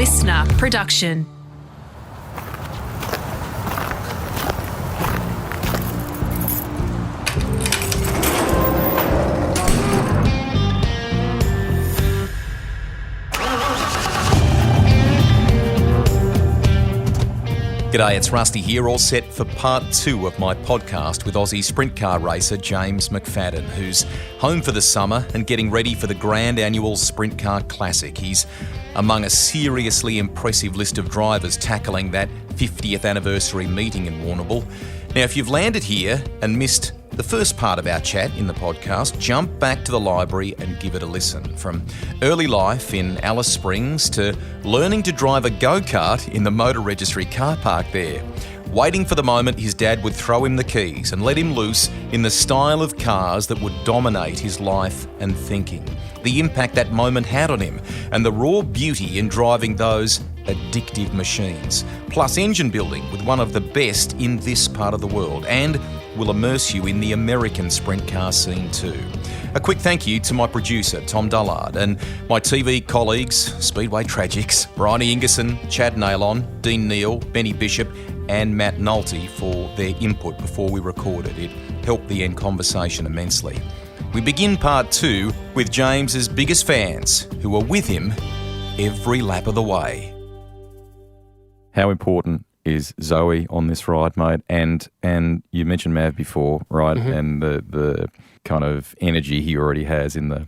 listener production. G'day, it's Rusty here, all set for part 2 of my podcast with Aussie sprint car racer James McFadden, who's home for the summer and getting ready for the Grand Annual Sprintcar Classic. He's among a seriously impressive list of drivers tackling that 50th anniversary meeting in Warrnambool. Now, if you've landed here and missed the first part of our chat in the podcast, jump back to the library and give it a listen. From early life in Alice Springs to learning to drive a go-kart in the motor registry car park there, waiting for the moment his dad would throw him the keys and let him loose in the style of cars that would dominate his life and thinking, the impact that moment had on him, and the raw beauty in driving those addictive machines, plus engine building with one of the best in this part of the world, and will immerse you in the American sprint car scene too. A quick thank you to my producer, Tom Dullard, and my TV colleagues, Speedway Tragics, Bryony Ingerson, Chad Nailon, Dean Neal, Benny Bishop, and Matt Nolte for their input before we recorded. It helped the end conversation immensely. We begin part 2 with James's biggest fans, who are with him every lap of the way. How important is Zoe on this ride, mate? And you mentioned Mav before, right? Mm-hmm. And the kind of energy he already has in the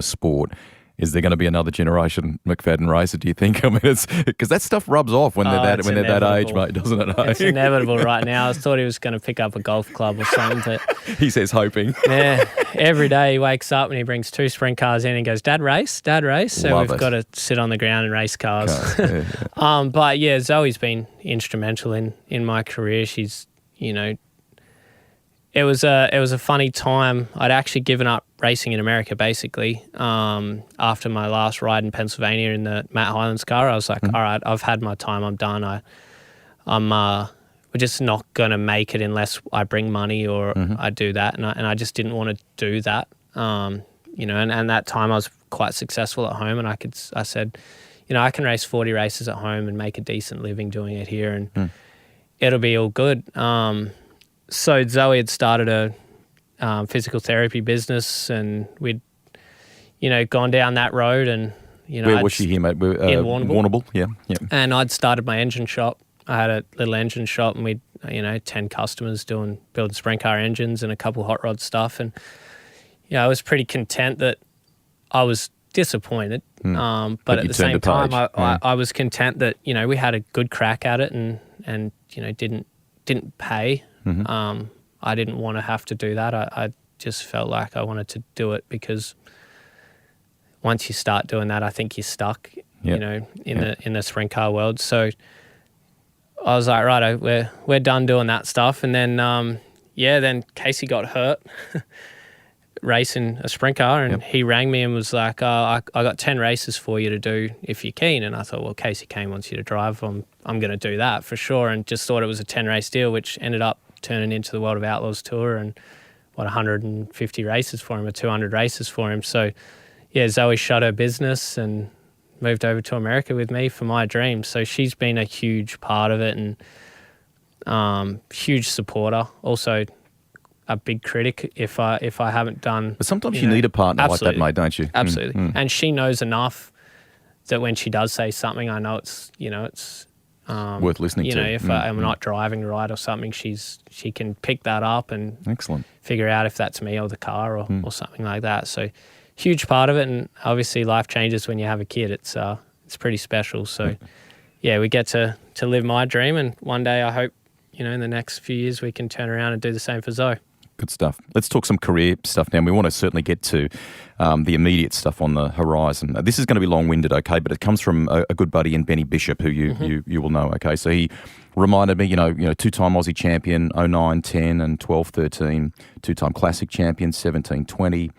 sport. Is there going to be another generation McFadden racer, do you think? I mean, it's because that stuff rubs off when they're that age, mate, doesn't it? It's inevitable right now. I thought he was going to pick up a golf club or something, but he says hoping. Yeah, every day he wakes up and he brings 2 sprint cars in and goes, Dad race. So we've got to sit on the ground and race cars. Okay. Yeah. But yeah, Zoe's been instrumental in my career. She's, it was a funny time. I'd actually given up racing in America, basically. After my last ride in Pennsylvania in the Matt Hyland's car, I was like, all right, I've had my time. I'm done. We're just not going to make it unless I bring money or I do that. And I just didn't want to do that. And that time I was quite successful at home, and I said, I can race 40 races at home and make a decent living doing it here, and it'll be all good. So Zoe had started a physical therapy business, and we'd, gone down that road, and where was she here, mate? In Warrnambool. Yeah. And I'd started my engine shop. I had a little engine shop, and we'd 10 customers building sprint car engines and a couple hot rod stuff, and I was pretty content. That I was disappointed, but at the same time, I was content that we had a good crack at it, and didn't pay. I didn't want to have to do that. I just felt like I wanted to do it because once you start doing that, I think you're stuck, in the sprint car world. So I was like, right, we're done doing that stuff. And then, then Casey got hurt racing a sprint car, and he rang me and was like, I got 10 races for you to do if you're keen. And I thought, well, Casey Kane wants you to drive. I'm going to do that for sure. And just thought it was a 10 race deal, which ended up turning into the World of Outlaws Tour, and 150 races for him or 200 races for him. So Zoe shut her business and moved over to America with me for my dream. So she's been a huge part of it, and huge supporter. Also a big critic if I haven't done. But sometimes you need a partner like that, mate, don't you? Absolutely. And she knows enough that when she does say something, I know it's worth listening to. If I'm not driving right or something, she can pick that up and excellent figure out if that's me or the car or something like that. So huge part of it, and obviously life changes when you have a kid. It's pretty special. So we get to live my dream, and one day I hope in the next few years we can turn around and do the same for Zoe. Good stuff. Let's talk some career stuff now. We want to certainly get to the immediate stuff on the horizon. This is going to be long-winded, okay, but it comes from a good buddy in Benny Bishop, who you will know, okay. So he reminded me, two-time Aussie champion, 09, 10 and 12, 13, two-time Classic champion, 17, 20.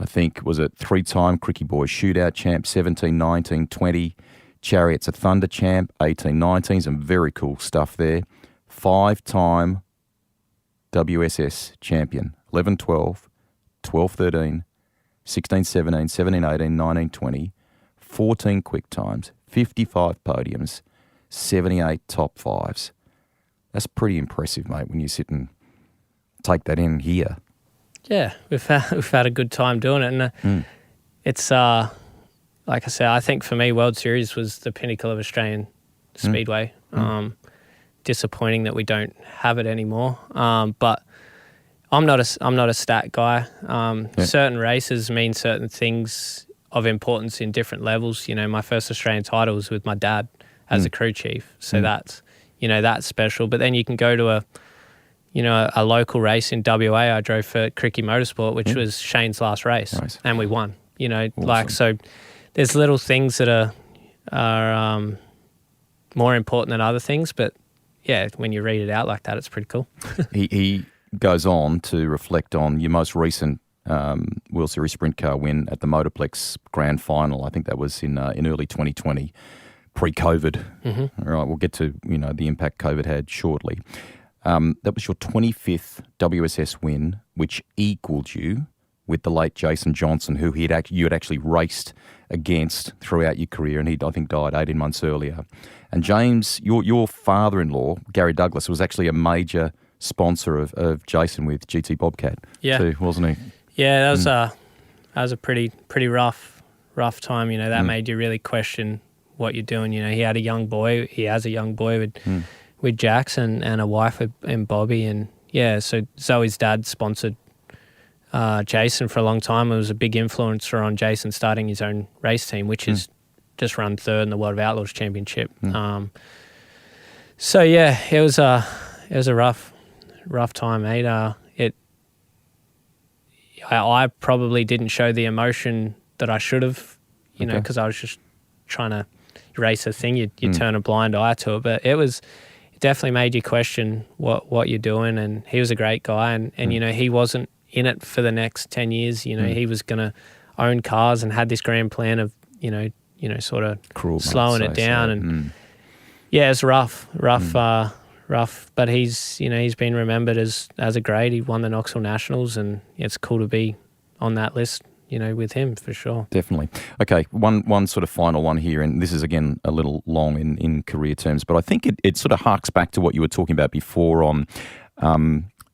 I think, was it 3-time Cricky Boys Shootout champ, 17, 19, 20. Chariot's a Thunder champ, 18, 19. Some very cool stuff there. 5-time WSS champion, 11, 12, 12, 13, 16, 17, 17, 18, 19, 20. 14 quick times, 55 podiums, 78 top fives. That's pretty impressive, mate, when you sit and take that in here. Yeah, we've had a good time doing it. And it's, like I said, I think for me, World Series was the pinnacle of Australian Speedway. Disappointing that we don't have it anymore. But I'm not a stat guy. Certain races mean certain things of importance in different levels. You know, my first Australian title was with my dad as a crew chief. So that's special. But then you can go to a local race in WA. I drove for Cricky Motorsport, which was Shane's last race. Nice. And we won. You know, awesome. So there's little things that are more important than other things, but yeah, when you read it out like that, it's pretty cool. He goes on to reflect on your most recent World Series Sprint Car win at the Motorplex Grand Final. I think that was in early 2020, pre-COVID. All right, we'll get to the impact COVID had shortly. That was your 25th WSS win, which equaled you with the late Jason Johnson, who you had actually raced against throughout your career, and he, I think, died 18 months earlier. And James, your father-in-law, Gary Douglas, was actually a major sponsor of Jason with GT Bobcat, too, wasn't he? Yeah, that was a pretty rough time. You know, that made you really question what you're doing. You know, he had a young boy. He has a young boy with Jackson and a wife and Bobby, and so Zoe's dad sponsored Jason for a long time. It was a big influencer on Jason starting his own race team, which is just run third in the World of Outlaws Championship. So yeah, it was a rough time, mate. I probably didn't show the emotion that I should have, you know, because I was just trying to race a thing. You turn a blind eye to it, but it definitely made you question what you're doing. And he was a great guy, and you know, he wasn't in it for the next 10 years. You know, he was going to own cars and had this grand plan of, you know, sort of slowing it down. And yeah, it's rough. But he's been remembered as a great. He won the Knoxville Nationals, and it's cool to be on that list, you know, with him for sure. Definitely. Okay, one sort of final one here, and this is again a little long in career terms, but I think it sort of harks back to what you were talking about before on,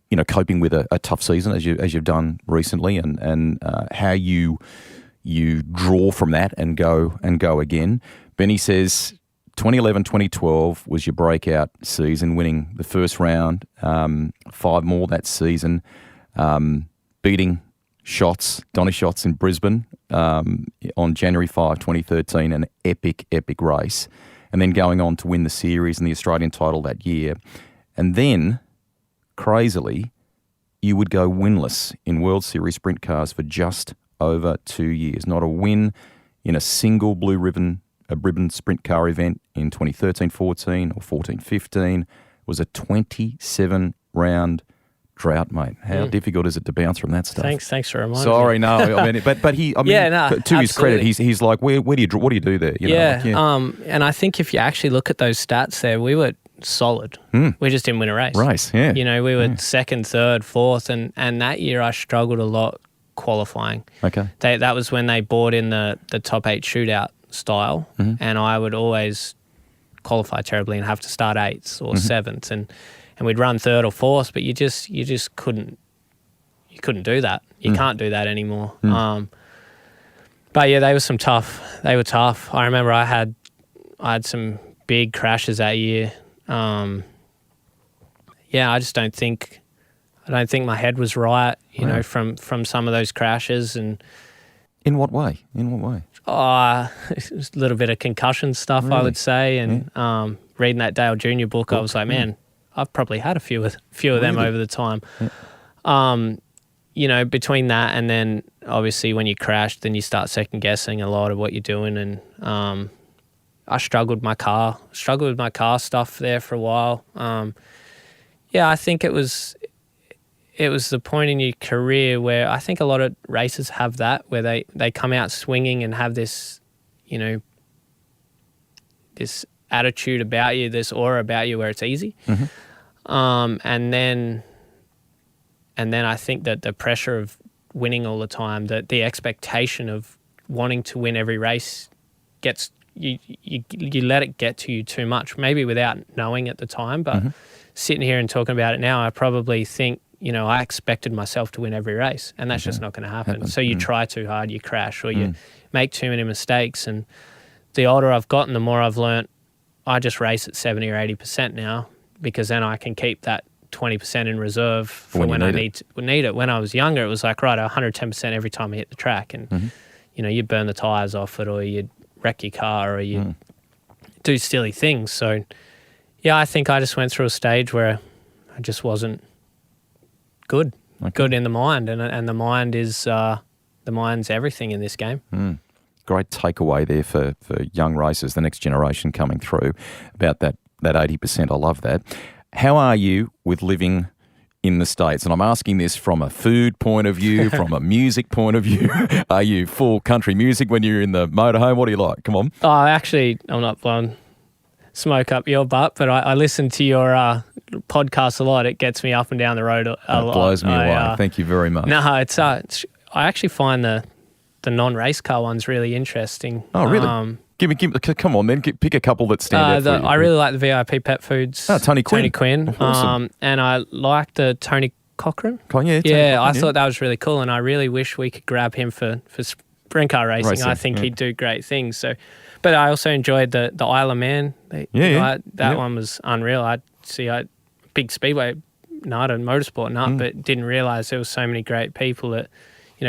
you know, coping with a tough season as you've done recently, and how you draw from that and go again. Benny says 2011-2012 was your breakout season, winning the first round, 5 more that season, beating Donny Schatz in Brisbane on January 5, 2013, an epic race, and then going on to win the series and the Australian title that year. And then, crazily, you would go winless in World Series sprint cars for just over 2 years. Not a win in a single blue ribbon sprint car event in 2013-14 or 14-15. It was a 27-round drought, mate. How difficult is it to bounce from that stuff? Thanks for reminding me. Sorry, no, I mean, but he, I mean, to his credit, he's like, what do you do there? You know, and I think if you actually look at those stats there, we were solid. We just didn't win a race. Yeah. You know, we were second, third, fourth, and that year I struggled a lot qualifying. Okay. That was when they brought in the top 8 shootout style, and I would always qualify terribly and have to start 8th or 7th, and we'd run 3rd or 4th, but you just couldn't do that. You can't do that anymore. But yeah, they were tough. I remember I had some big crashes that year. I just don't think my head was right, you know, from some of those crashes. And in what way? It was a little bit of concussion stuff, really? I would say. And reading that Dale Jr. book, I was like, man, I've probably had a few of them over the time. You know, between that and then obviously when you crash, then you start second guessing a lot of what you're doing. And I struggled with my car stuff there for a while. I think it was the point in your career where I think a lot of racers have that, where they come out swinging and have this, you know, this attitude about you, this aura about you where it's easy. And then I think that the pressure of winning all the time, the expectation of wanting to win every race gets you let it get to you too much, maybe without knowing at the time. But sitting here and talking about it now, I probably think, I expected myself to win every race, and that's just not going to happen. So you try too hard, you crash, or you make too many mistakes. And the older I've gotten, the more I've learnt. I just race at 70 or 80% now, because then I can keep that 20% in reserve for when I need it. When I was younger, it was like, right, 110% every time I hit the track, and you'd burn the tyres off it, or you'd wreck your car, or you'd do silly things. So yeah, I think I just went through a stage where I just wasn't good in the mind, and the mind is the mind's everything in this game. Great takeaway there for young racers, the next generation coming through, about that 80%. I love that. How are you with living in the States? And I'm asking this from a food point of view, from a music point of view. Are you full country music when you're in the motorhome? What do you like? Come on. Oh, actually, I'm not blowing smoke up your butt, but I listen to your podcast a lot. It gets me up and down the road a lot. It blows me away. Thank you very much. No, it's I actually find the non-race car ones really interesting. Oh, really? Come on then, pick a couple that stand out for you. I really like the VIP Pet Foods. Tony Quinn. Awesome. And I like the Tony Cochran. I thought that was really cool, and I really wish we could grab him for sprint car racing. I think he'd do great things. So, but I also enjoyed the Isle of Man. That one was unreal. I big Speedway nut and Motorsport nut, but didn't realise there was so many great people that,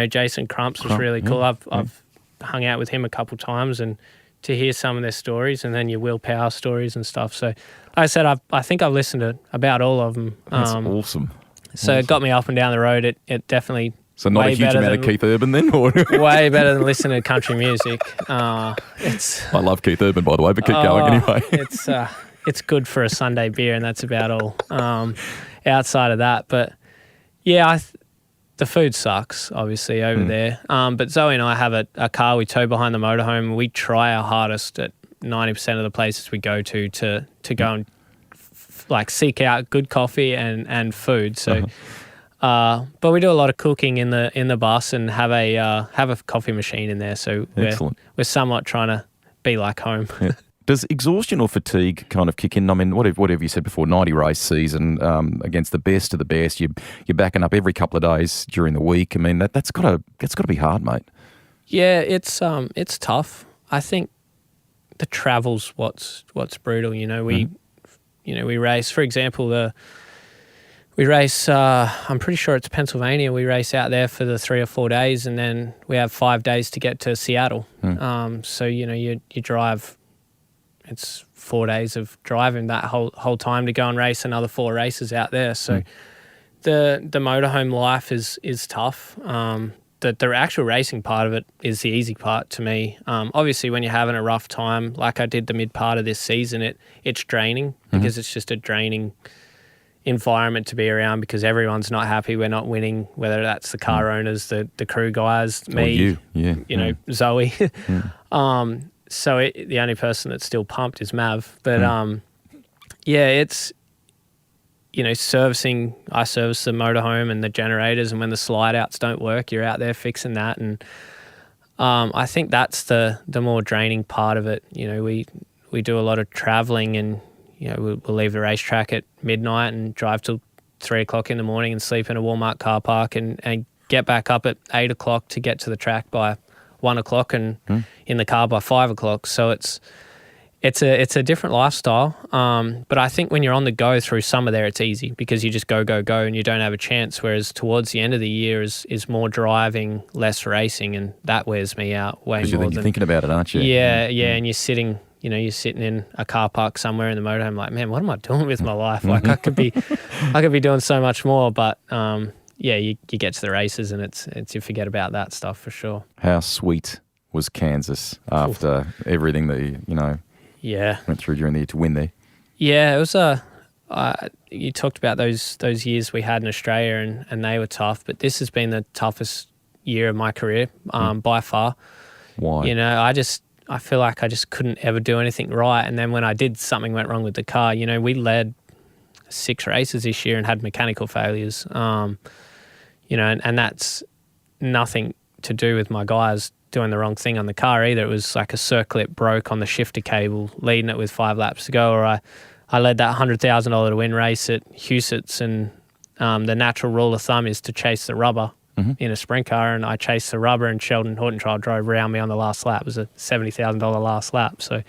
Jason Crumps was really cool. I've hung out with him a couple times, and to hear some of their stories, and then your Will Power stories and stuff. So, like I said, I think I've listened to about all of them. That's awesome. So it got me up and down the road. It definitely. So not a huge amount of Keith Urban then? Or? Way better than listening to country music. I love Keith Urban, by the way, but keep going anyway. It's good for a Sunday beer, and that's about all. Outside of that, but yeah, the food sucks, obviously, over there. But Zoe and I have a car we tow behind the motorhome. We try our hardest at 90% of the places we go to go and seek out good coffee and food. So, but we do a lot of cooking in the bus, and have a coffee machine in there. So we're somewhat trying to be like home. Yeah. Does exhaustion or fatigue kind of kick in? I mean, whatever you said before, 90 race season against the best of the best. You're backing up every couple of days during the week. I mean, that's got to be hard, mate. Yeah, it's tough. I think the travel's what's brutal. We race. For example, we race. I'm pretty sure it's Pennsylvania. We race out there for the 3 or 4 days, and then we have 5 days to get to Seattle. So you drive. It's 4 days of driving that whole time to go and race another 4 races out there. So the motorhome life is tough. The actual racing part of it is the easy part to me. Obviously, when you're having a rough time, like I did the mid part of this season, it's draining because it's just a draining environment to be around, because everyone's not happy we're not winning, whether that's the car owners, the crew guys, me, Zoe. So the only person that's still pumped is Mav. But, it's, servicing. I service the motorhome and the generators, and when the slide outs don't work, you're out there fixing that. And I think that's the more draining part of it. We do a lot of traveling, and, we'll leave the racetrack at midnight and drive till 3 o'clock in the morning and sleep in a Walmart car park and get back up at 8 o'clock to get to the track by 1 o'clock and in the car by 5 o'clock. So it's a different lifestyle. But I think when you're on the go through summer there, it's easy because you just go, and you don't have a chance. Whereas towards the end of the year is more driving, less racing, and that wears me out way more. Because you're thinking about it, aren't you? Yeah. And you're sitting in a car park somewhere in the motorhome like, man, what am I doing with my life? Like I could be doing so much more, but you get to the races, and it's you forget about that stuff for sure. How sweet was Kansas after everything that went through during the year to win there? Yeah, it was you talked about those years we had in Australia, and they were tough, but this has been the toughest year of my career by far. Why? I feel like I just couldn't ever do anything right, and then when I did, something went wrong with the car. We led 6 races this year and had mechanical failures. And that's nothing to do with my guys doing the wrong thing on the car either. It was like a circlip broke on the shifter cable, leading it with 5 laps to go, or I led that $100,000 to win race at Huset's, and the natural rule of thumb is to chase the rubber in a sprint car, and I chased the rubber, and Sheldon Hortentrial drove around me on the last lap. It was a $70,000 last lap. So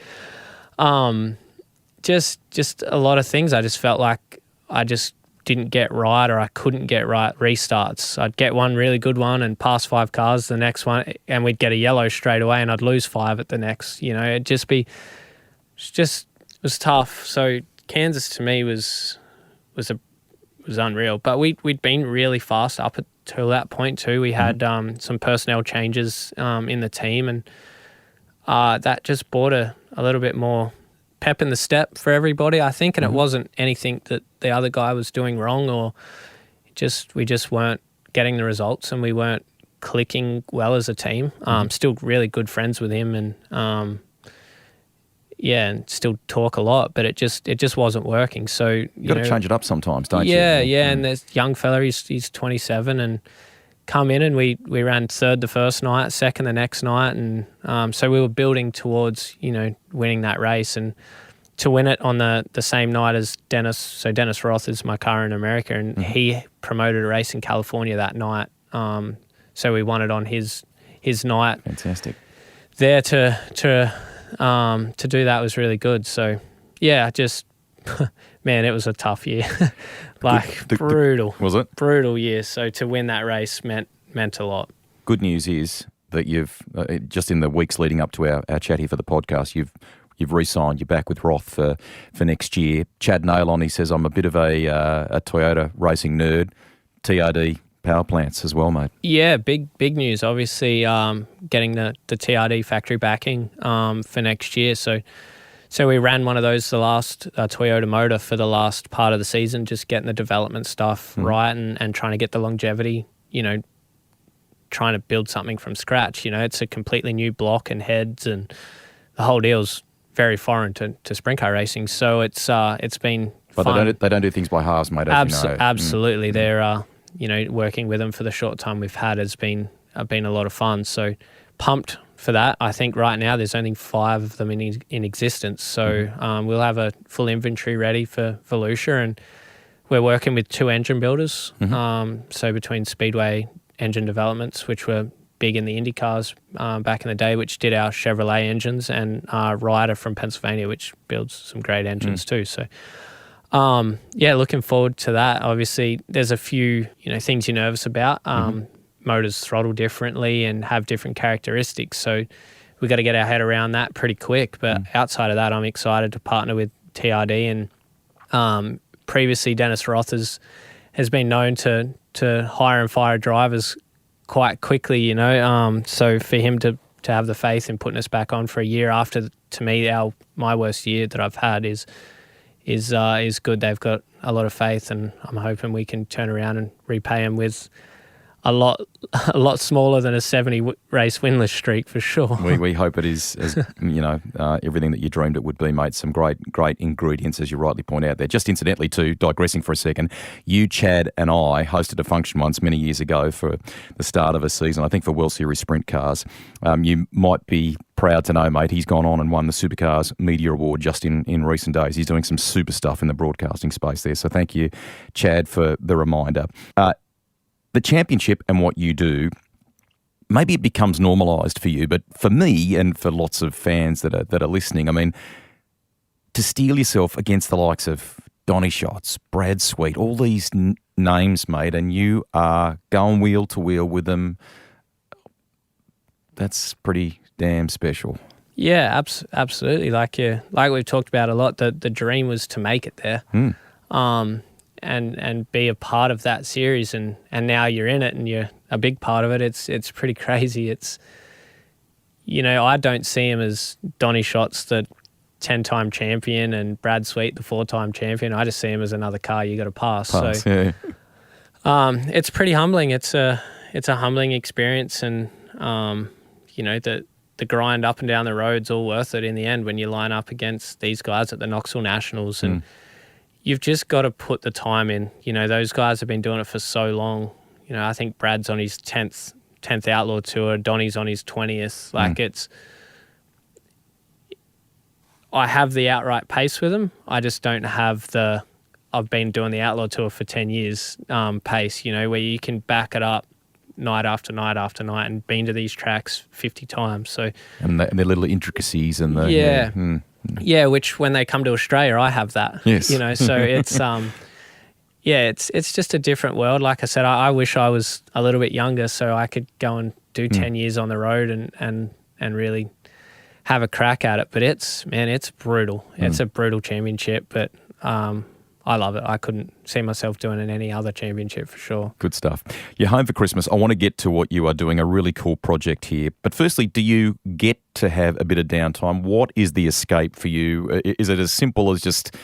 just a lot of things I just felt like I just didn't get right, or I couldn't get right. Restarts, I'd get one really good one and pass 5 cars the next one, and we'd get a yellow straight away, and I'd lose 5 at the next. It was tough. So Kansas to me was unreal, but we'd been really fast up until that point too. We had some personnel changes in the team, and that just brought a little bit more pep in the step for everybody, I think. And it wasn't anything that the other guy was doing wrong, or we just weren't getting the results, and we weren't clicking well as a team. Still really good friends with him, and and still talk a lot, but it just wasn't working. So you got to change it up sometimes, don't you? Yeah. And there's young fella, he's 27, and come in, and we ran third the first night, second the next night, and so we were building towards winning that race, and to win it on the same night as Dennis. So Dennis Roth is my car in America, and he promoted a race in California that night. So we won it on his night. Fantastic. There to do that was really good. So yeah, just man, it was a tough year. Brutal. Was it? Brutal year. So to win that race meant a lot. Good news is that you've just in the weeks leading up to our chat here for the podcast, you've re-signed. You're back with Roth for next year. Chad Nailon, he says, I'm a bit of a Toyota racing nerd. TRD power plants as well, mate. Yeah, big news. Obviously, getting the TRD factory backing for next year. So we ran one of those, the last Toyota motor for the last part of the season, just getting the development stuff right and trying to get the longevity, trying to build something from scratch. It's a completely new block and heads, and the whole deal's very foreign to sprint car racing. So it's been but fun. They don't do things by halves, mate, as you know. Absolutely. They're, working with them for the short time we've had has been a lot of fun. So pumped for that. I think right now there's only 5 of them in existence. So we'll have a full inventory ready for Volusia, and we're working with 2 engine builders. So between Speedway Engine Developments, which were big in the Indy cars back in the day, which did our Chevrolet engines, and Ryder from Pennsylvania, which builds some great engines too. So looking forward to that. Obviously, there's a few things you're nervous about. Motors throttle differently and have different characteristics, so we got to get our head around that pretty quick. But outside of that, I'm excited to partner with TRD, and previously Dennis Roth has been known to hire and fire drivers quite quickly, so for him to have the faith in putting us back on for a year after, to me, my worst year that I've had is good. They've got a lot of faith, and I'm hoping we can turn around and repay him with a lot smaller than a 70 race winless streak for sure. We hope it is, as everything that you dreamed it would be, mate. Some great ingredients, as you rightly point out there. Just incidentally, too, digressing for a second, you, Chad, and I hosted a function once many years ago for the start of a season, I think for World Series Sprint Cars. You might be proud to know, mate, he's gone on and won the Supercars Media Award just in recent days. He's doing some super stuff in the broadcasting space there. So thank you, Chad, for the reminder. The championship and what you do, maybe it becomes normalised for you, but for me and for lots of fans that are listening, I mean, to steel yourself against the likes of Donny Schatz, Brad Sweet, all these names, mate, and you are going wheel to wheel with them, that's pretty damn special. Yeah, absolutely. Like we've talked about a lot, the dream was to make it there. And be a part of that series, and now you're in it and you're a big part of it. It's pretty crazy. It's, I don't see him as Donny Schatz, the 10-time champion, and Brad Sweet, the 4-time champion. I just see him as another car you got to pass. So it's pretty humbling. It's a humbling experience, and the grind up and down the road's all worth it in the end when you line up against these guys at the Knoxville Nationals. And you've just got to put the time in. Those guys have been doing it for so long. I think Brad's on his 10th 10th Outlaw Tour. Donnie's on his 20th. Like I have the outright pace with them. I just don't have I've been doing the Outlaw Tour for 10 years pace, where you can back it up night after night after night and been to these tracks 50 times. So and the little intricacies and the... Yeah, which when they come to Australia, I have that. Yes. So it's... it's just a different world. Like I said, I wish I was a little bit younger so I could go and do 10 years on the road and really have a crack at it. But it's brutal. It's a brutal championship, but I love it. I couldn't see myself doing it in any other championship for sure. Good stuff. You're home for Christmas. I want to get to what you are doing, a really cool project here. But firstly, do you get to have a bit of downtime? What is the escape for you? Is it as simple as just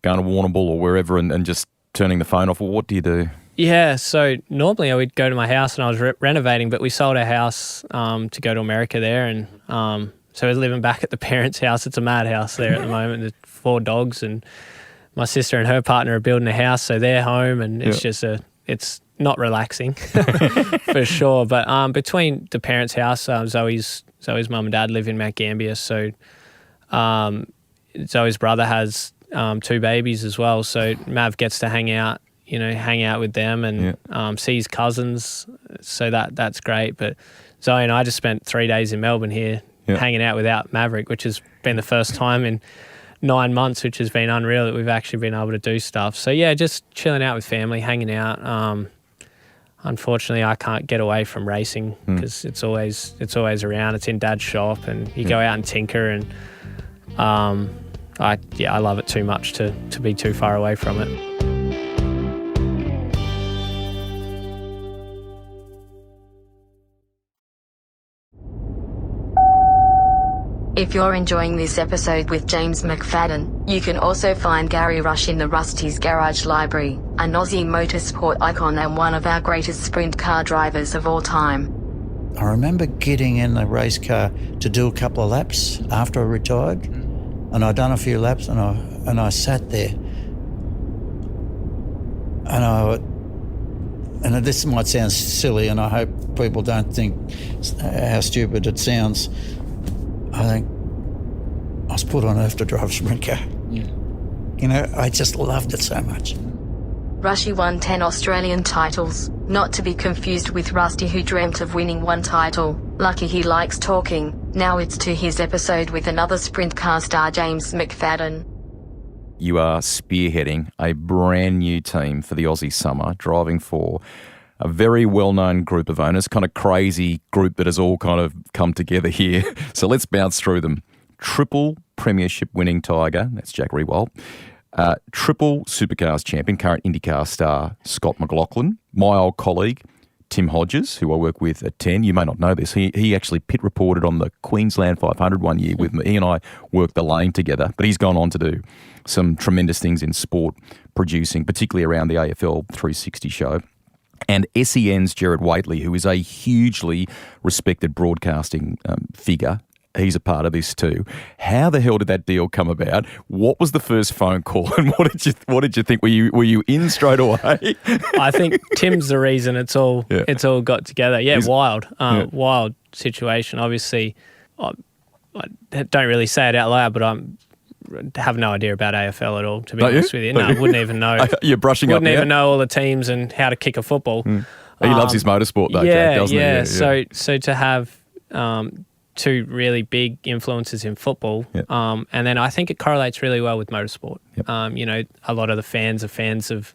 going to Warrnambool or wherever and just turning the phone off, or what do you do? Yeah, so normally I would go to my house and I was renovating, but we sold our house to go to America there, and so I was living back at the parents' house. It's a madhouse there at the moment. There's 4 dogs, and my sister and her partner are building a house, so they're home, and it's just it's not relaxing for sure. But between the parents' house, Zoe's mum and dad live in Mount Gambier, so Zoe's brother has 2 babies as well, so Mav gets to hang out with them and see his cousins, so that's great. But Zoe and I just spent 3 days in Melbourne here hanging out without Maverick, which has been the first time in 9 months, which has been unreal that we've actually been able to do stuff. So yeah, just chilling out with family, hanging out. Unfortunately, I can't get away from racing because it's always around. It's in Dad's shop, and you go out and tinker, and I love it too much to be too far away from it. If you're enjoying this episode with James McFadden, you can also find Gary Rush in the Rusty's Garage Library, an Aussie motorsport icon and one of our greatest sprint car drivers of all time. I remember getting in the race car to do a couple of laps after I retired, and I'd done a few laps, and I sat there, and this might sound silly, and I hope people don't think how stupid it sounds. I think I was put on earth to drive a sprint car. Yeah. I just loved it so much. Rushy won 10 Australian titles, not to be confused with Rusty, who dreamt of winning 1 title. Lucky he likes talking. Now it's to his episode with another sprint car star, James McFadden. You are spearheading a brand new team for the Aussie summer, driving for a very well-known group of owners, kind of crazy group that has all kind of come together here. So let's bounce through them. Triple premiership winning Tiger, that's Jack Rewald. Triple Supercars champion, current IndyCar star Scott McLaughlin. My old colleague, Tim Hodges, who I work with at 10. You may not know this. He actually pit reported on the Queensland 500 one year with me. He and I worked the lane together, but he's gone on to do some tremendous things in sport producing, particularly around the AFL 360 show. And SEN's Gerard Whateley, who is a hugely respected broadcasting figure. He's a part of this too. How the hell did that deal come about? What was the first phone call, and what did you think? Were you in straight away? I think Tim's the reason it's all got together. Yeah, wild situation. Obviously, I don't really say it out loud, but I have no idea about AFL at all, to be honest with you. No, I wouldn't even know. You're brushing up. Wouldn't even know all the teams and how to kick a football. He loves his motorsport though, Jack, doesn't he? Yeah. So to have 2 really big influences in football, and then I think it correlates really well with motorsport. Yep. A lot of the fans are fans of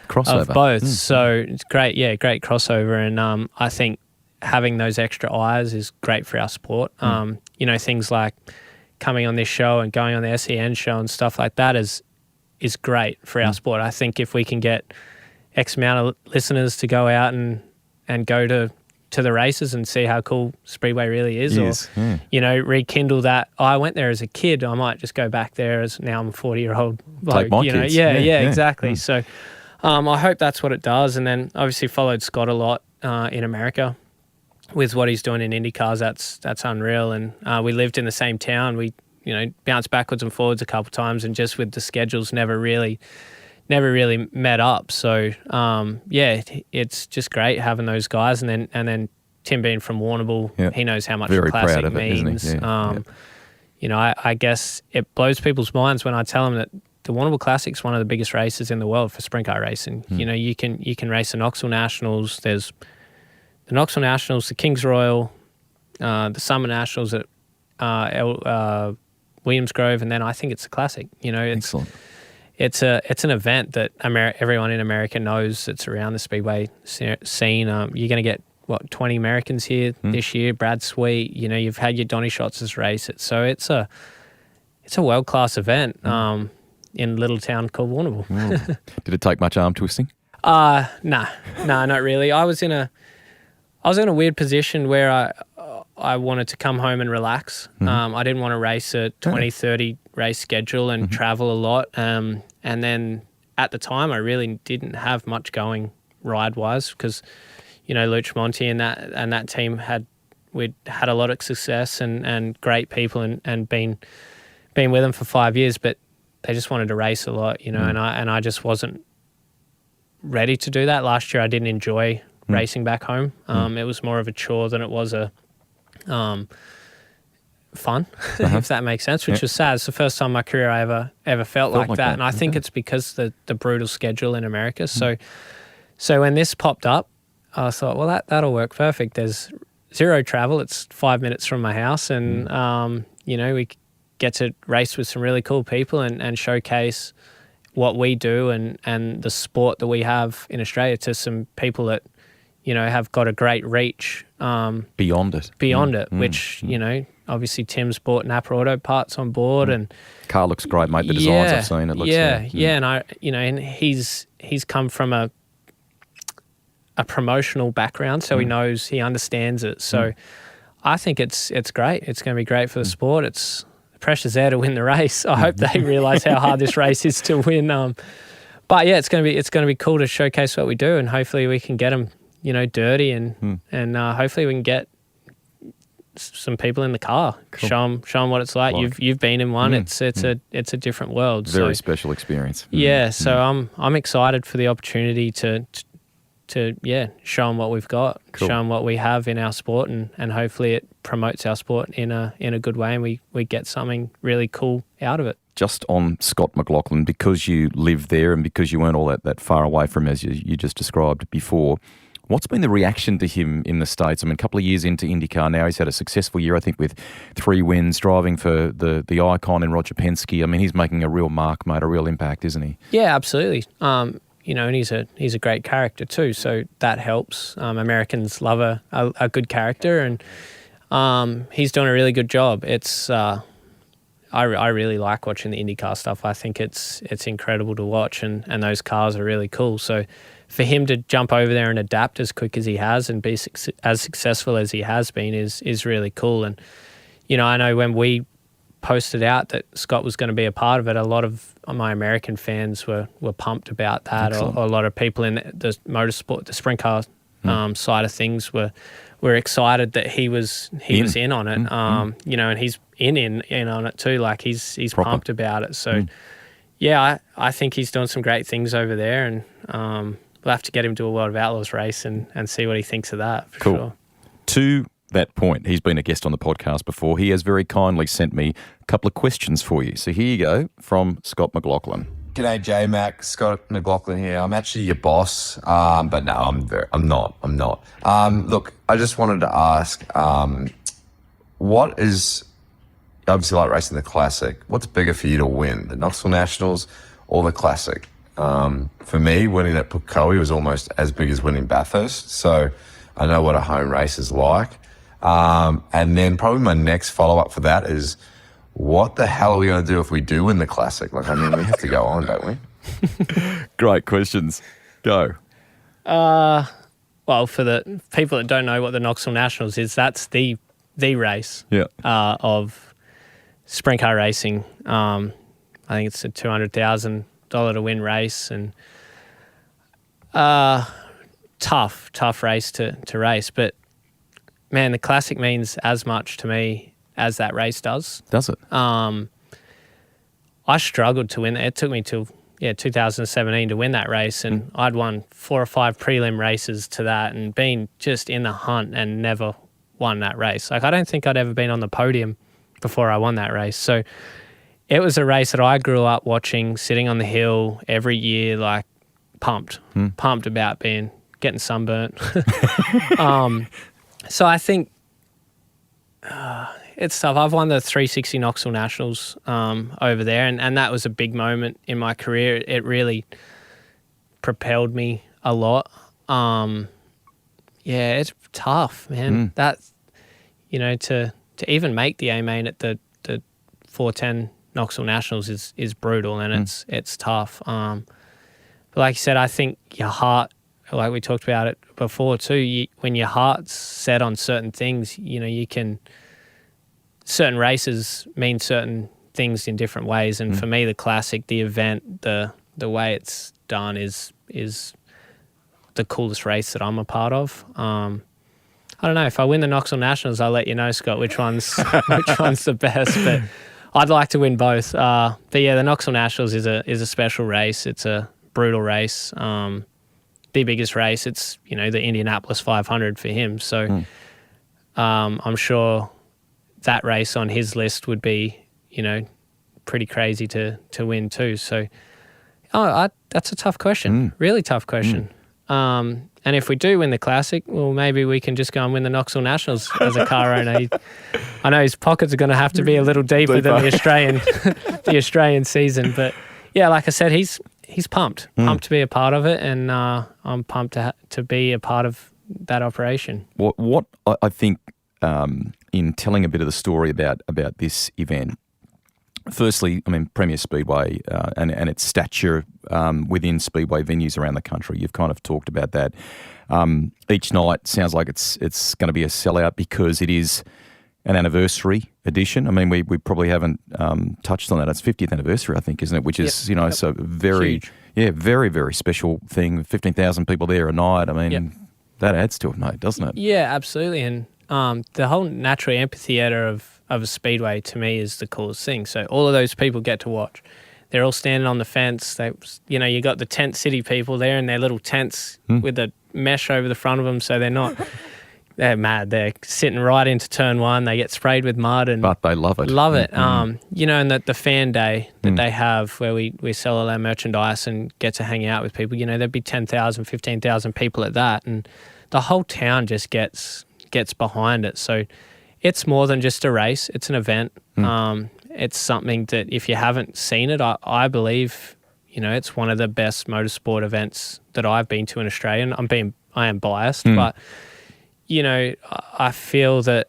both, so it's great. Yeah, great crossover, and I think having those extra eyes is great for our sport. Things like coming on this show and going on the SEN show and stuff like that is great for our sport. I think if we can get X amount of listeners to go out and go to the races and see how cool Speedway really is, rekindle that. I went there as a kid. I might just go back there as now I'm a 40-year-old bloke. Take my kids. Exactly. Yeah. So I hope that's what it does. And then obviously followed Scott a lot in America with what he's doing in IndyCars. That's unreal. And we lived in the same town. We bounced backwards and forwards a couple of times, and just with the schedules never really met up. So it's just great having those guys, and then Tim being from Warrnambool, he knows how much Very the classic proud of it, means. isn't he? Yeah. You know, I guess it blows people's minds when I tell them that the Warrnambool Classic is one of the biggest races in the world for sprint car racing. You know, you can race the Knoxville Nationals. There's the Knoxville Nationals, the Kings Royal, the Summer Nationals at Williams Grove, and then I think it's the Classic. You know, Excellent. It's an event that everyone in America knows that's around the Speedway scene. You're going to get 20 Americans here this year. Brad Sweet, you know, you've had your Donny Schatz race it, so it's a world class event in a little town called Warrnambool. Did it take much arm twisting? No, not really. I was in a weird position where I wanted to come home and relax. I didn't want to race a 20, 30 race schedule and travel a lot. And then at the time, I really didn't have much going ride-wise because, you know, Luch Monty and that team we'd had a lot of success and great people and been with them for 5 years, but they just wanted to race a lot, you know, and I just wasn't ready to do that. Last year, I didn't enjoy racing back home. It was more of a chore than it was a fun, if that makes sense, which was sad. It's the first time in my career I ever felt like that. And I think it's because the brutal schedule in America. So when this popped up, I thought, well, that'll work perfect. There's zero travel. It's 5 minutes from my house. And, you know, we get to race with some really cool people and showcase what we do and the sport that we have in Australia to some people that, you know, have got a great reach. Beyond it. Which, you know, obviously Tim's bought Napa Auto Parts on board and car looks great, mate. The designs I've seen, it looks and I, you know, and he's come from a promotional background, so he understands it. So I think it's great. It's going to be great for the sport. The pressure's there to win the race. I hope they realise how hard this race is to win. But yeah, it's going to be cool to showcase what we do, and hopefully we can get them, you know, dirty and hopefully we can get some people in the car. Cool. Show them what it's like. You've been in one. It's a different world. Very special experience. Yeah. So I'm excited for the opportunity to show them what we've got, show them what we have in our sport, and hopefully it promotes our sport in a good way, and we get something really cool out of it. Just on Scott McLaughlin, because you live there and because you weren't all that far away from, as you just described before, what's been the reaction to him in the States? I mean, a couple of years into IndyCar now, he's had a successful year, I think, with 3 wins, driving for the icon in Roger Penske. I mean, he's making a real mark, mate, a real impact, isn't he? Yeah, absolutely. You know, and he's a great character too, so that helps. Americans love a good character, and he's doing a really good job. It's I really like watching the IndyCar stuff. I think it's incredible to watch, and those cars are really cool. So for him to jump over there and adapt as quick as he has and be as successful as he has been is really cool. And you know, I know when we posted out that Scott was going to be a part of it, a lot of my American fans were pumped about that, or a lot of people in the motorsport, the sprint car side of things were excited that he was in on it. You know, and he's in on it too. Like he's pumped about it. So yeah, I think he's doing some great things over there, and we'll have to get him to a World of Outlaws race and see what he thinks of that for sure. To that point, he's been a guest on the podcast before. He has very kindly sent me a couple of questions for you. So here you go from Scott McLaughlin. G'day, J-Mac. Scott McLaughlin here. I'm actually your boss, but no, I'm not. Look, I just wanted to ask, what is, obviously like racing the Classic, what's bigger for you to win, the Knoxville Nationals or the Classic? For me, winning at Pukekohe was almost as big as winning Bathurst, so I know what a home race is like. And then probably my next follow-up for that is, what the hell are we going to do if we do win the Classic? Like, I mean, we have to go on, don't we? Great questions. Go. Well, for the people that don't know what the Knoxville Nationals is, that's the race of sprint car racing. I think it's a $200,000 to win race, and tough race to race. But man, the Classic means as much to me as that race does. Does it? I struggled to win. It took me till 2017 to win that race, and I'd won 4 or 5 prelim races to that and been just in the hunt and never won that race. Like, I don't think I'd ever been on the podium before I won that race. So it was a race that I grew up watching, sitting on the hill every year, like pumped about getting sunburnt. So I think it's tough. I've won the 360 Knoxville Nationals over there, and that was a big moment in my career. It really propelled me a lot. It's tough, man. That's, to even make the A main at the 410 Knoxville Nationals is brutal, and it's tough. But like you said, I think your heart, like we talked about it before too, when your heart's set on certain things, you can, certain races mean certain things in different ways. And for me, the classic, the event, the way it's done is the coolest race that I'm a part of. I don't know, if I win the Knoxville Nationals, I'll let you know, Scott, which one's the best, but I'd like to win both. But yeah, the Knoxville Nationals is a special race. It's a brutal race. The biggest race. It's, the Indianapolis 500 for him. So I'm sure that race on his list would be, pretty crazy to win too. So, that's a tough question. Really tough question. And if we do win the Classic, well, maybe we can just go and win the Knoxville Nationals as a car owner. I know his pockets are going to have to be a little deeper than the Australian season. But yeah, like I said, he's pumped to be a part of it, and I'm pumped to be a part of that operation. What I think in telling a bit of the story about this event, firstly, I mean, Premier Speedway and its stature within Speedway venues around the country. You've kind of talked about that. Each night sounds like it's going to be a sellout because it is an anniversary edition. I mean, we probably haven't touched on that. It's 50th anniversary, I think, isn't it? Which is, so very, huge. Very, very special thing. 15,000 people there a night. I mean, that adds to it, mate, doesn't it? Yeah, absolutely. And the whole natural amphitheatre of a speedway to me is the coolest thing. So all of those people get to watch. They're all standing on the fence. You got the tent city people there in their little tents with a mesh over the front of them, so they're mad. They're sitting right into turn one. They get sprayed with mud, but they love it. And the fan day that they have where we sell all our merchandise and get to hang out with people. There'd be 10,000, 15,000 people at that, and the whole town just gets behind it. So it's more than just a race. It's an event. It's something that if you haven't seen it, I believe, it's one of the best motorsport events that I've been to in Australia. I am biased, but, I feel that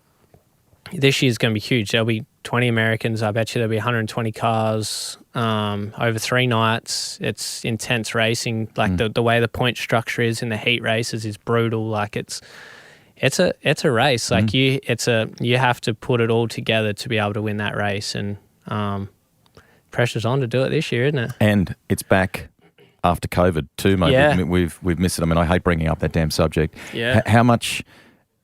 this year's going to be huge. There'll be 20 Americans. I bet you there'll be 120 cars over 3 nights. It's intense racing. Like the way the point structure is in the heat races is brutal. Like it's a race. Like you have to put it all together to be able to win that race, and pressure's on to do it this year, isn't it? And it's back after COVID too, mate. Yeah. We've missed it. I mean, I hate bringing up that damn subject. Yeah. How much?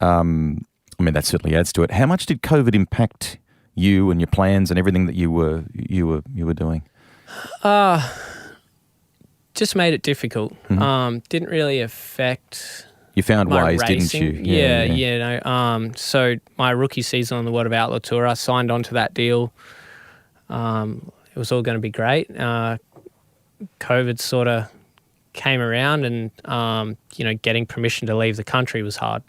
That certainly adds to it. How much did COVID impact you and your plans and everything that you were doing? Just made it difficult. Didn't really affect. You found ways, racing. didn't you? Yeah. So my rookie season on the World of Outlaw Tour, I signed onto that deal. It was all going to be great. COVID sort of came around, and getting permission to leave the country was hard.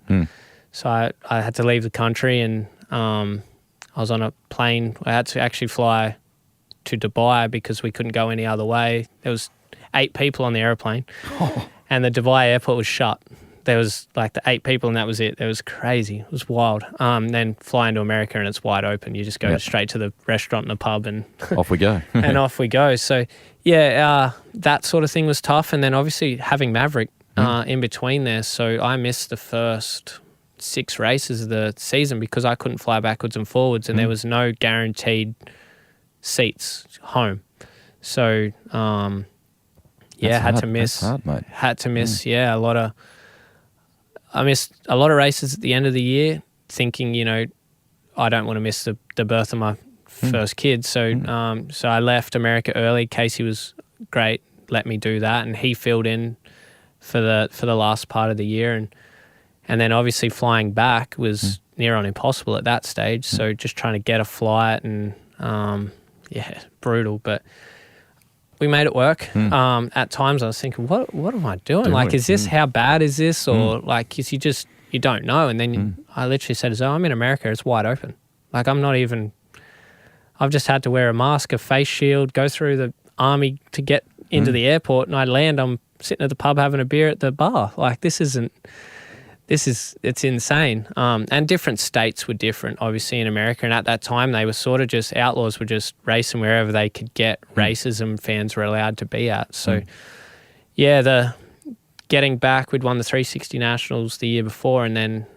So I had to leave the country, and I was on a plane. I had to actually fly to Dubai because we couldn't go any other way. There was 8 people on the airplane, and the Dubai airport was shut. There was like the 8 people, and that was it. It was crazy. It was wild. Then flying to America, and it's wide open. You just go straight to the restaurant and the pub, and off we go. And off we go. So that sort of thing was tough. And then obviously having Maverick in between there. So I missed the first 6 races of the season because I couldn't fly backwards and forwards, and there was no guaranteed seats home. So had to miss. That's hard, mate. Had to miss. I missed a lot of races at the end of the year, thinking I don't want to miss the birth of my first kid. So so I left America early. Casey was great, let me do that. And he filled in for the last part of the year. And then obviously flying back was near on impossible at that stage. So just trying to get a flight and, brutal. But we made it work. At times I was thinking, what am I doing? Like, is this, how bad is this? Or like, 'cause you don't know. And then I literally said, I'm in America, it's wide open. Like, I've just had to wear a mask, a face shield, go through the army to get into the airport, and I land, I'm sitting at the pub having a beer at the bar. Like, it's insane. And different states were different, obviously, in America. And at that time, they were sort of just, outlaws were just racing wherever they could get races and fans were allowed to be at. So, the getting back, we'd won the 360 Nationals the year before, and then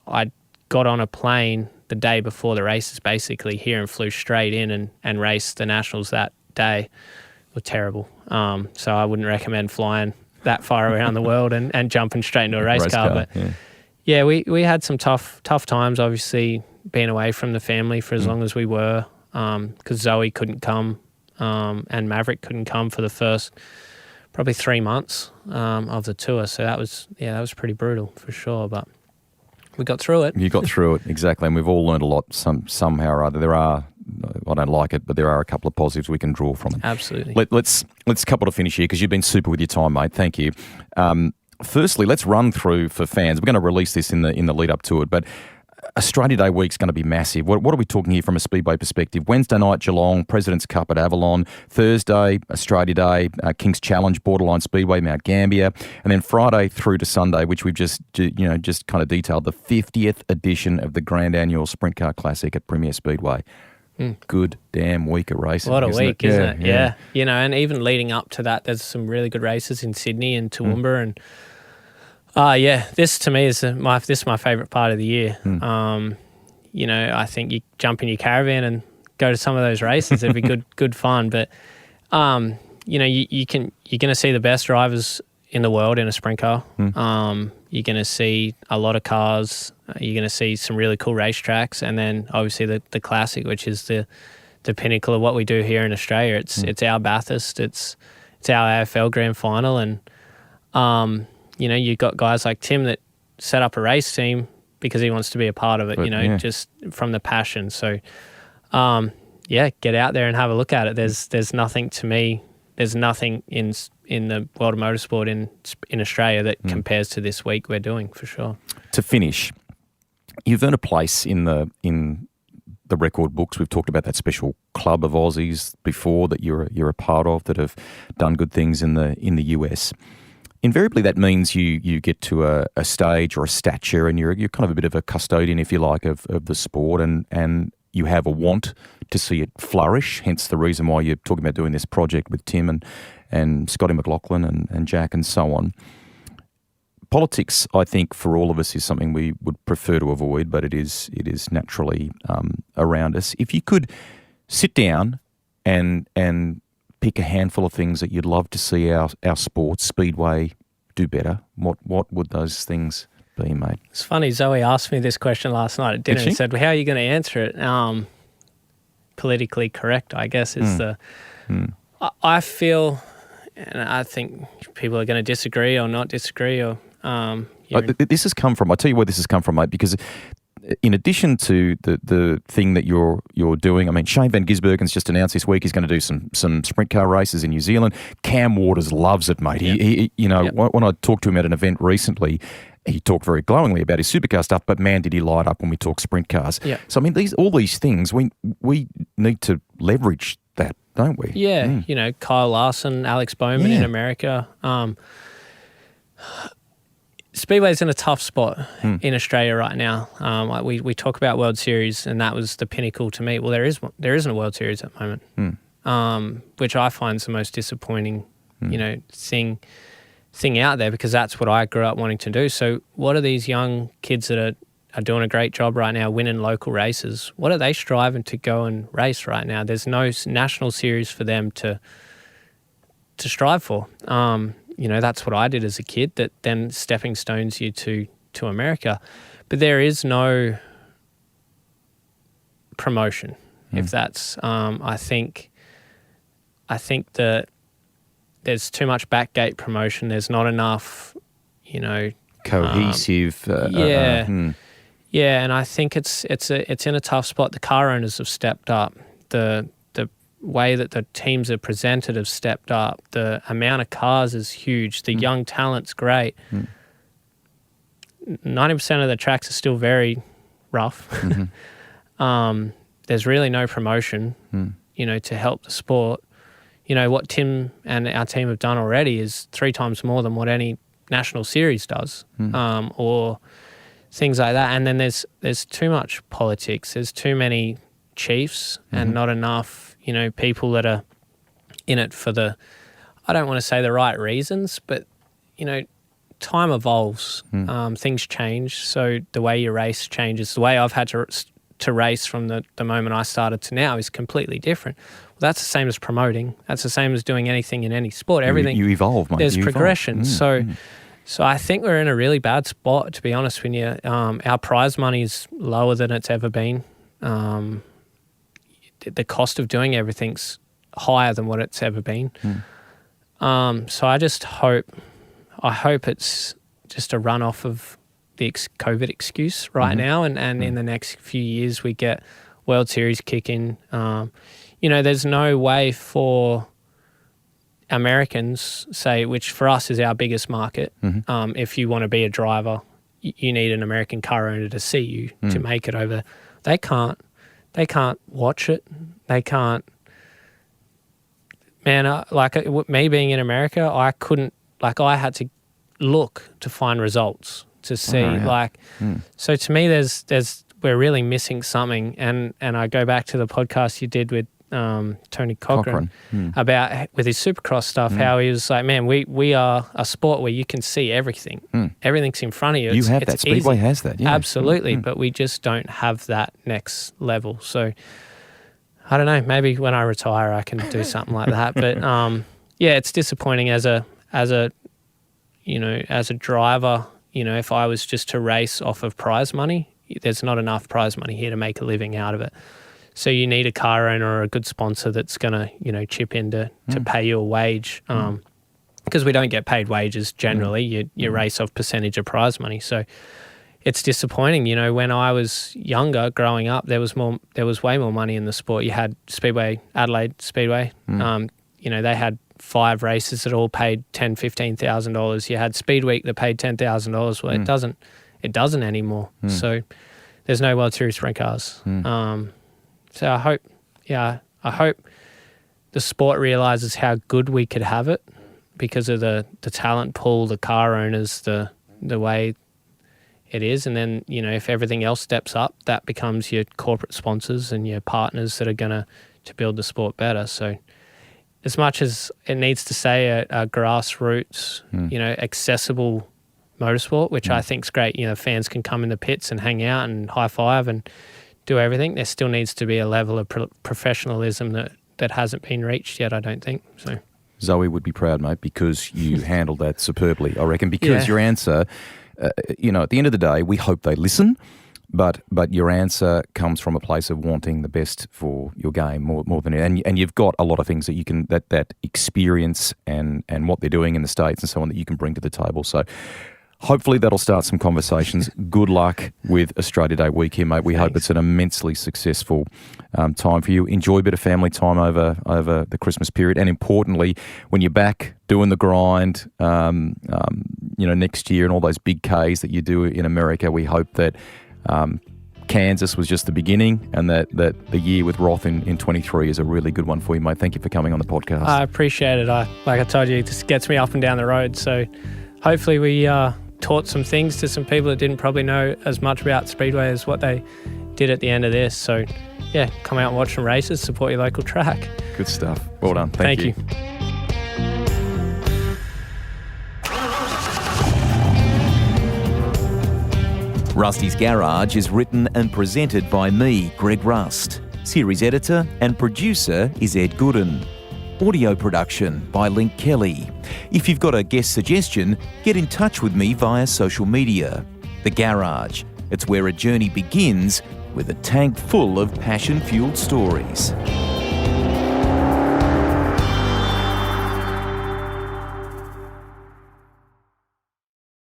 I got on a plane the day before the races basically here and flew straight in and raced the Nationals that day. It was terrible. So I wouldn't recommend flying that far around the world and jumping straight into a race car. But we had some tough times, obviously, being away from the family for as long as we were, because Zoe couldn't come and Maverick couldn't come for the first probably 3 months of the tour. So that was pretty brutal for sure. But we got through it. You got through it, exactly. And we've all learned a lot somehow or other. There are, I don't like it, but there are a couple of positives we can draw from it. Absolutely. Let's couple to finish here, because you've been super with your time, mate. Thank you. Firstly, let's run through for fans. We're going to release this in the lead up to it, but Australia Day week's going to be massive. What are we talking here from a Speedway perspective? Wednesday night, Geelong, President's Cup at Avalon. Thursday, Australia Day, King's Challenge, Borderline Speedway, Mount Gambier. And then Friday through to Sunday, which we've just kind of detailed, the 50th edition of the Grand Annual Sprintcar Classic at Premier Speedway. Good damn week of racing. What a week, isn't it? Yeah. And even leading up to that, there's some really good races in Sydney and Toowoomba and this to me is my favourite part of the year. I think you jump in your caravan and go to some of those races. It'd be good fun. But you're going to see the best drivers in the world in a sprint car. You're going to see a lot of cars. You're going to see some really cool racetracks, and then obviously the classic, which is the pinnacle of what we do here in Australia. It's our Bathurst. It's our AFL Grand Final, and you've got guys like Tim that set up a race team because he wants to be a part of it, just from the passion. So, get out there and have a look at it. There's nothing to me, there's nothing in the world of motorsport in Australia that compares to this week we're doing, for sure. To finish, you've earned a place in the record books. We've talked about that special club of Aussies before that you're a part of that have done good things in the US. Invariably, that means you get to a stage or a stature, and you're kind of a bit of a custodian, if you like, of the sport, and you have a want to see it flourish. Hence the reason why you're talking about doing this project with Tim and Scotty McLaughlin and Jack and so on. Politics, I think, for all of us is something we would prefer to avoid, but it is naturally around us. If you could sit down and pick a handful of things that you'd love to see our sports, Speedway, do better, what would those things be, mate? It's funny, Zoe asked me this question last night at dinner and said, well, how are you going to answer it? Politically correct, I guess, is I feel, and I think people are going to disagree or not disagree, or this has come from, I'll tell you where this has come from, mate, because in addition to the thing that you're doing, I mean, Shane Van Gisbergen's just announced this week he's going to do some sprint car races in New Zealand. Cam Waters loves it, mate. He when I talked to him at an event recently, he talked very glowingly about his supercar stuff, but man, did he light up when we talk sprint cars. Yeah. So, I mean, all these things, we need to leverage that, don't we? Yeah, Kyle Larson, Alex Bowman in America. Speedway's in a tough spot in Australia right now. We talk about World Series, and that was the pinnacle to me. Well, there isn't a World Series at the moment, which I find is the most disappointing, thing out there, because that's what I grew up wanting to do. So what are these young kids that are doing a great job right now, winning local races? What are they striving to go and race right now? There's no national series for them to strive for. That's what I did as a kid, that then stepping stones you to America. But there is no promotion, if that's, I think that there's too much backgate promotion. There's not enough, cohesive. Yeah, and I think it's in a tough spot. The car owners have stepped up. The way that the teams are presented have stepped up. The amount of cars is huge. The young talent's great. 90% of the tracks are still very rough. There's really no promotion, to help the sport. What Tim and our team have done already is 3 times more than what any national series does, or things like that. And then there's too much politics. There's too many chiefs and not enough, people that are in it for I don't want to say the right reasons, but, time evolves. Things change. So the way you race changes. The way I've had to race from the moment I started to now is completely different. Well, that's the same as promoting. That's the same as doing anything in any sport. Everything you evolve, mate. There's you progression. Evolve. So I think we're in a really bad spot, to be honest with you. Our prize money is lower than it's ever been. The cost of doing everything's higher than what it's ever been. So I just hope it's just a runoff of the COVID excuse right now, and in the next few years we get World Series kick in. There's no way for Americans, which for us is our biggest market, if you want to be a driver, you need an American car owner to see you to make it over. They can't watch it. They can't. Man, me being in America, I couldn't. I had to look to find results to see. So to me, we're really missing something. And I go back to the podcast you did with Tony Cochran about with his Supercross stuff, how he was like, man, we are a sport where you can see everything. Everything's in front of you. You have that. Speedway easy. has that. Yeah. Absolutely. But we just don't have that next level. So I don't know, maybe when I retire I can do something like that. But it's disappointing as a driver, if I was just to race off of prize money, there's not enough prize money here to make a living out of it. So you need a car owner or a good sponsor that's going to, chip in to pay you a wage. Because we don't get paid wages generally. You race off percentage of prize money. So it's disappointing. When I was younger, growing up, there was way more money in the sport. You had Speedway, Adelaide Speedway. They had 5 races that all paid $10,000, $15,000. You had Speed Week that paid $10,000. Well, it doesn't anymore. So there's no World Series sprint cars. So I hope the sport realizes how good we could have it because of the talent pool, the car owners, the way it is. And then, if everything else steps up, that becomes your corporate sponsors and your partners that are going to build the sport better. So as much as it needs to say a grassroots, accessible motorsport, which I think is great, fans can come in the pits and hang out and high five and do everything, there still needs to be a level of professionalism that hasn't been reached yet, I don't think. So Zoe would be proud, mate, because you handled that superbly, I reckon, because your answer, at the end of the day, we hope they listen, but your answer comes from a place of wanting the best for your game more than and you've got a lot of things that you can that experience and what they're doing in the States and so on that you can bring to the table. So hopefully that'll start some conversations. Good luck with Australia Day week here, mate. We hope it's an immensely successful time for you. Enjoy a bit of family time over the Christmas period. And importantly, when you're back doing the grind, next year and all those big Ks that you do in America, we hope that Kansas was just the beginning and that the year with Roth in 23 is a really good one for you, mate. Thank you for coming on the podcast. I appreciate it. Like I told you, it just gets me up and down the road. So hopefully we taught some things to some people that didn't probably know as much about Speedway as what they did at the end of this. So, come out and watch some races, support your local track. Good stuff. Well done. Thank you. Rusty's Garage is written and presented by me, Greg Rust. Series editor and producer is Ed Gooden. Audio production by Link Kelly. If you've got a guest suggestion, get in touch with me via social media. The Garage. It's where a journey begins with a tank full of passion-fueled stories.